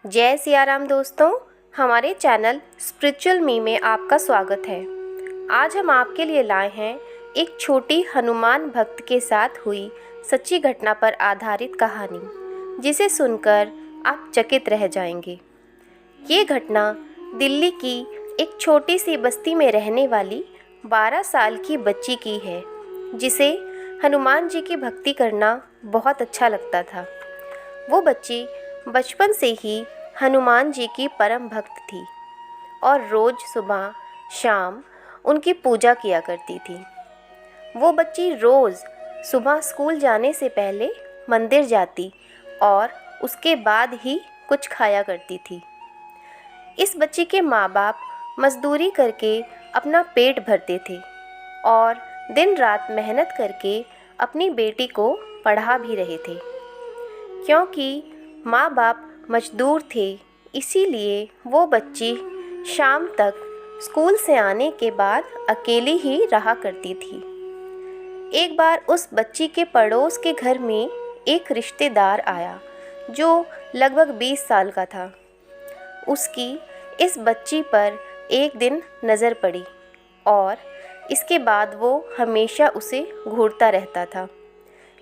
जय सिया राम दोस्तों, हमारे चैनल स्पिरिचुअल मी में आपका स्वागत है। आज हम आपके लिए लाए हैं एक छोटी हनुमान भक्त के साथ हुई सच्ची घटना पर आधारित कहानी, जिसे सुनकर आप चकित रह जाएंगे। ये घटना दिल्ली की एक छोटी सी बस्ती में रहने वाली 12 साल की बच्ची की है, जिसे हनुमान जी की भक्ति करना बहुत अच्छा लगता था। वो बच्ची बचपन से ही हनुमान जी की परम भक्त थी और रोज़ सुबह शाम उनकी पूजा किया करती थी। वो बच्ची रोज़ सुबह स्कूल जाने से पहले मंदिर जाती और उसके बाद ही कुछ खाया करती थी। इस बच्ची के माँ बाप मजदूरी करके अपना पेट भरते थे और दिन रात मेहनत करके अपनी बेटी को पढ़ा भी रहे थे। क्योंकि माँ बाप मजदूर थे, इसीलिए वो बच्ची शाम तक स्कूल से आने के बाद अकेली ही रहा करती थी। एक बार उस बच्ची के पड़ोस के घर में एक रिश्तेदार आया जो लगभग 20 साल का था। उसकी इस बच्ची पर एक दिन नज़र पड़ी और इसके बाद वो हमेशा उसे घूरता रहता था,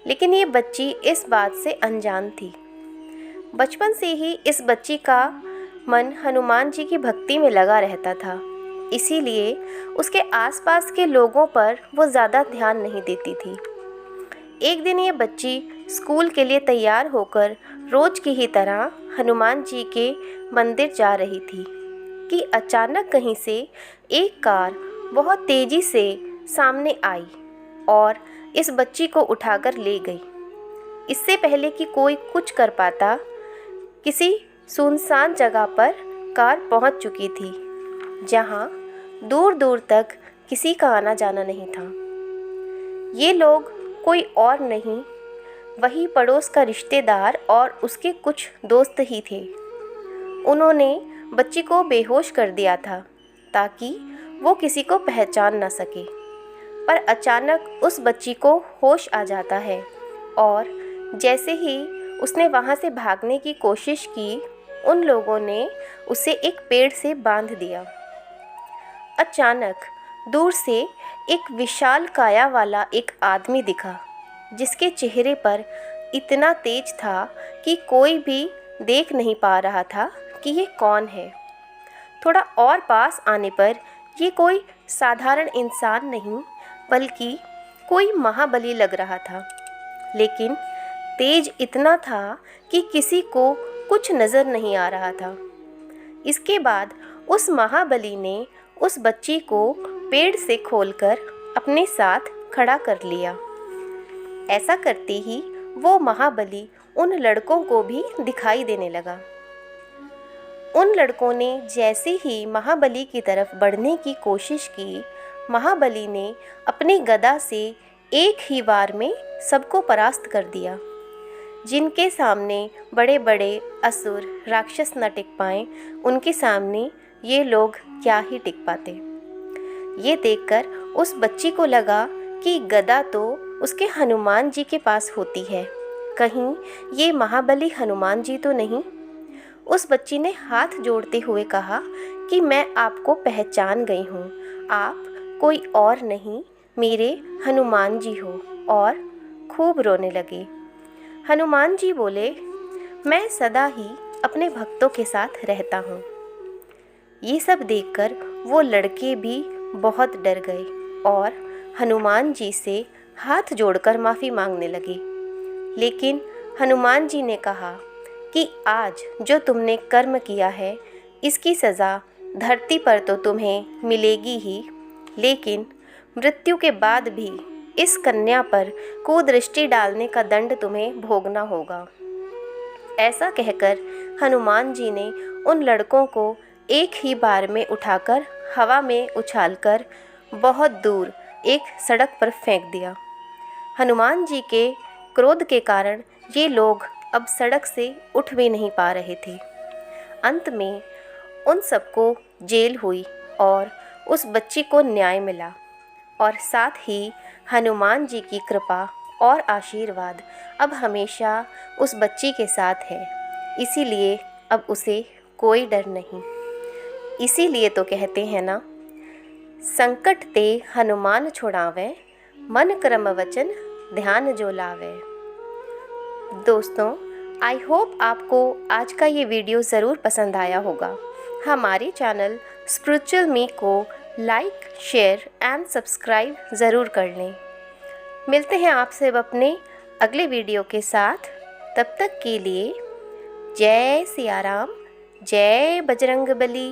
लेकिन ये बच्ची इस बात से अनजान थी। बचपन से ही इस बच्ची का मन हनुमान जी की भक्ति में लगा रहता था, इसीलिए उसके आसपास के लोगों पर वो ज़्यादा ध्यान नहीं देती थी। एक दिन ये बच्ची स्कूल के लिए तैयार होकर रोज़ की ही तरह हनुमान जी के मंदिर जा रही थी कि अचानक कहीं से एक कार बहुत तेज़ी से सामने आई और इस बच्ची को उठाकर ले गई। इससे पहले कि कोई कुछ कर पाता, किसी सुनसान जगह पर कार पहुंच चुकी थी, जहां दूर दूर तक किसी का आना जाना नहीं था। ये लोग कोई और नहीं, वही पड़ोस का रिश्तेदार और उसके कुछ दोस्त ही थे। उन्होंने बच्ची को बेहोश कर दिया था ताकि वो किसी को पहचान न सके। पर अचानक उस बच्ची को होश आ जाता है और जैसे ही उसने वहाँ से भागने की कोशिश की, उन लोगों ने उसे एक पेड़ से बांध दिया। अचानक दूर से एक विशाल काया वाला एक आदमी दिखा, जिसके चेहरे पर इतना तेज था कि कोई भी देख नहीं पा रहा था कि ये कौन है। थोड़ा और पास आने पर ये कोई साधारण इंसान नहीं, बल्कि कोई महाबली लग रहा था, लेकिन तेज इतना था कि किसी को कुछ नज़र नहीं आ रहा था। इसके बाद उस महाबली ने उस बच्ची को पेड़ से खोलकर अपने साथ खड़ा कर लिया। ऐसा करते ही वो महाबली उन लड़कों को भी दिखाई देने लगा। उन लड़कों ने जैसे ही महाबली की तरफ बढ़ने की कोशिश की, महाबली ने अपनी गदा से एक ही बार में सबको परास्त कर दिया। जिनके सामने बड़े बड़े असुर राक्षस न टिक पाए, उनके सामने ये लोग क्या ही टिक पाते। ये देखकर उस बच्ची को लगा कि गदा तो उसके हनुमान जी के पास होती है, कहीं ये महाबली हनुमान जी तो नहीं। उस बच्ची ने हाथ जोड़ते हुए कहा कि मैं आपको पहचान गई हूँ, आप कोई और नहीं, मेरे हनुमान जी हो, और खूब रोने लगे। हनुमान जी बोले, मैं सदा ही अपने भक्तों के साथ रहता हूँ। ये सब देखकर वो लड़के भी बहुत डर गए और हनुमान जी से हाथ जोड़कर माफ़ी मांगने लगे। लेकिन हनुमान जी ने कहा कि आज जो तुमने कर्म किया है, इसकी सज़ा धरती पर तो तुम्हें मिलेगी ही, लेकिन मृत्यु के बाद भी इस कन्या पर कुदृष्टि डालने का दंड तुम्हें भोगना होगा। ऐसा कहकर हनुमान जी ने उन लड़कों को एक ही बार में उठाकर हवा में उछालकर बहुत दूर एक सड़क पर फेंक दिया। हनुमान जी के क्रोध के कारण ये लोग अब सड़क से उठ भी नहीं पा रहे थे। अंत में उन सबको जेल हुई और उस बच्ची को न्याय मिला, और साथ ही हनुमान जी की कृपा और आशीर्वाद अब हमेशा उस बच्ची के साथ है। इसीलिए अब उसे कोई डर नहीं। इसीलिए तो कहते हैं ना, संकट ते हनुमान छुड़ावे, मन क्रम वचन ध्यान जो लावे। दोस्तों, आई होप आपको आज का ये वीडियो ज़रूर पसंद आया होगा। हमारे चैनल स्पिरिचुअल मी को लाइक, शेयर एंड सब्सक्राइब ज़रूर कर लें। मिलते हैं आपसे अब अपने अगले वीडियो के साथ। तब तक के लिए जय सिया राम, जय बजरंग बली।